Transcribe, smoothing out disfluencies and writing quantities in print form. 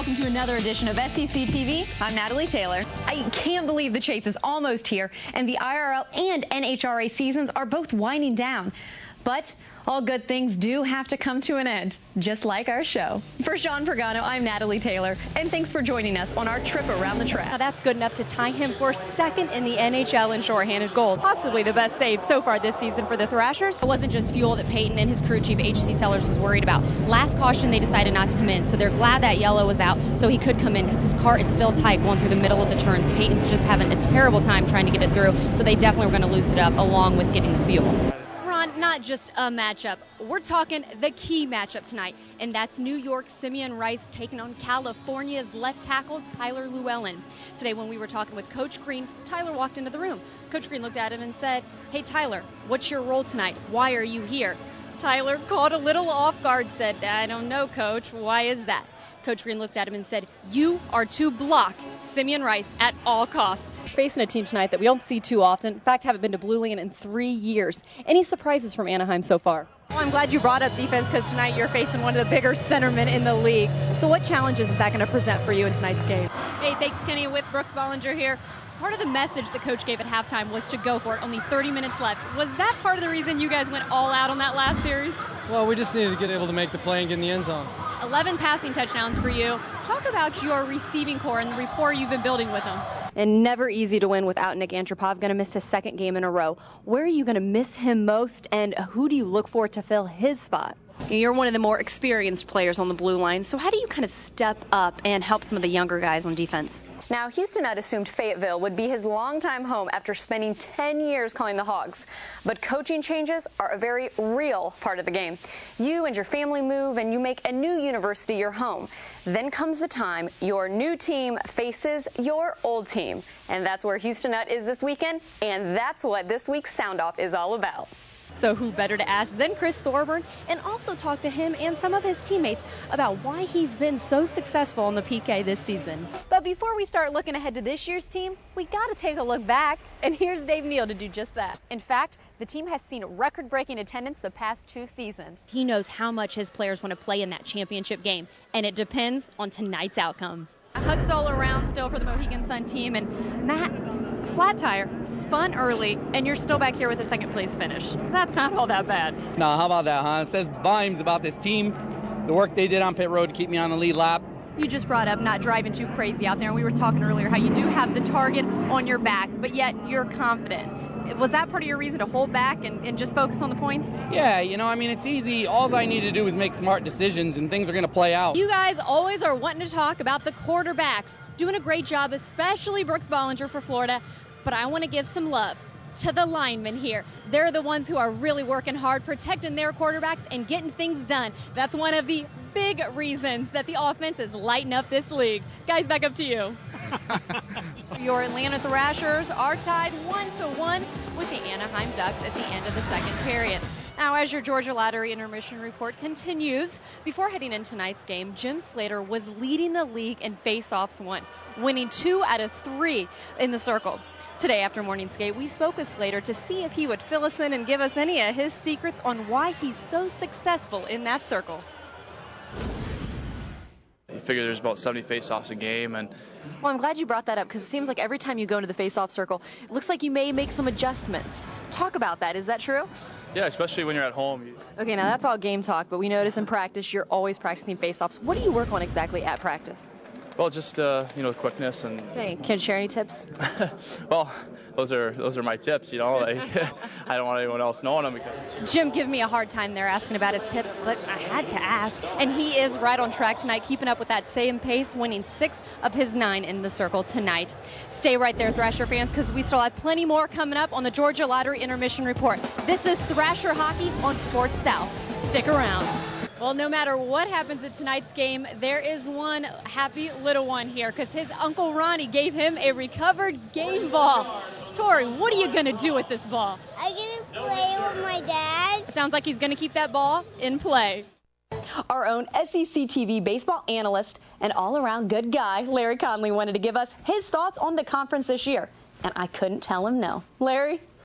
welcome to another edition of SEC TV. I'm Natalie Taylor. I can't believe the chase is almost here, and the IRL and NHRA seasons are both winding down. But all good things do have to come to an end, just like our show. For Sean Pagano, I'm Natalie Taylor, and thanks for joining us on our trip around the track. Now that's good enough to tie him for second in the NHL in shorthanded goal. Possibly the best save so far this season for the Thrashers. It wasn't just fuel that Peyton and his crew chief H.C. Sellers was worried about. Last caution, they decided not to come in, so they're glad that yellow was out so he could come in because his car is still tight going through the middle of the turns. Peyton's just having a terrible time trying to get it through, so they definitely were going to loose it up along with getting the fuel. Not just a matchup. We're talking the key matchup tonight, and that's New York's Simeon Rice taking on California's left tackle Tyler Llewellyn. Today when we were talking with Coach Green, Tyler walked into the room. Coach Green looked at him and said, "Hey Tyler, what's your role tonight? Why are you here?" Tyler, caught a little off guard, said, "I don't know, Coach. Why is that?" Coach Green looked at him and said, "You are to block Simeon Rice at all costs." Facing a team tonight that we don't see too often. In fact, haven't been to Blue Land in 3 years. Any surprises from Anaheim so far? Well, I'm glad you brought up defense because tonight you're facing one of the bigger centermen in the league. So what challenges is that going to present for you in tonight's game? Hey, thanks, Kenny. With Brooks Bollinger here. Part of the message the coach gave at halftime was to go for it. Only 30 minutes left. Was that part of the reason you guys went all out on that last series? Well, we just needed to get able to make the play and get in the end zone. 11 passing touchdowns for you. Talk about your receiving core and the rapport you've been building with them. And never easy to win without Nick Antropov. Going to miss his second game in a row. Where are you going to miss him most, and who do you look for to fill his spot? You're one of the more experienced players on the blue line, so how do you kind of step up and help some of the younger guys on defense? Now, Houston had assumed Fayetteville would be his longtime home after spending 10 years calling the Hogs. But coaching changes are a very real part of the game. You and your family move, and you make a new university your home. Then comes the time your new team faces your old team. And that's where Houston Nutt is this weekend, and that's what this week's Sound Off is all about. So who better to ask than Chris Thorburn, and also talk to him and some of his teammates about why he's been so successful in the PK this season. But before we start looking ahead to this year's team, we got to take a look back, and here's Dave Neal to do just that. In fact, the team has seen record-breaking attendance the past 2 seasons. He knows how much his players want to play in that championship game, and it depends on tonight's outcome. Huts all around still for the Mohegan Sun team, and Matt, flat tire, spun early, and you're still back here with a second place finish. That's not all that bad. No, how about that, huh? It says volumes about this team, the work they did on pit road to keep me on the lead lap. You just brought up not driving too crazy out there, and we were talking earlier how you do have the target on your back, but yet you're confident. Was that part of your reason to hold back and just focus on the points? Yeah, it's easy. All I need to do is make smart decisions, and things are going to play out. You guys always are wanting to talk about the quarterbacks. Doing a great job, especially Brooks Bollinger for Florida. But I want to give some love to the linemen here. They're the ones who are really working hard, protecting their quarterbacks and getting things done. That's one of the big reasons that the offense is lighting up this league. Guys, back up to you. Your Atlanta Thrashers are tied 1-1 with the Anaheim Ducks at the end of the second period. Now, as your Georgia Lottery intermission report continues, before heading into tonight's game, Jim Slater was leading the league in face-offs won, winning 2 out of 3 in the circle. Today, after morning skate, we spoke with Slater to see if he would fill us in and give us any of his secrets on why he's so successful in that circle. You figure there's about 70 face-offs a game, and well, I'm glad you brought that up because it seems like every time you go into the face-off circle, it looks like you may make some adjustments. Talk about that. Is that true? yeah, especially when you're at home. Okay, now that's all game talk, but we notice in practice you're always practicing face-offs. What do you work on exactly at practice? Well, just quickness and. Okay, can you share any tips? Well, those are my tips. Like I don't want anyone else knowing them. Jim gave me a hard time there asking about his tips, but I had to ask. And he is right on track tonight, keeping up with that same pace, winning 6 of his 9 in the circle tonight. Stay right there, Thrasher fans, because we still have plenty more coming up on the Georgia Lottery Intermission Report. This is Thrasher Hockey on Sports South. Stick around. Well, no matter what happens at tonight's game, there is one happy little one here because his Uncle Ronnie gave him a recovered game ball. Tori, what are you going to do with this ball? I'm going to play with my dad. Sounds like he's going to keep that ball in play. Our own SEC TV baseball analyst and all-around good guy, Larry Conley, wanted to give us his thoughts on the conference this year. And I couldn't tell him no. Larry?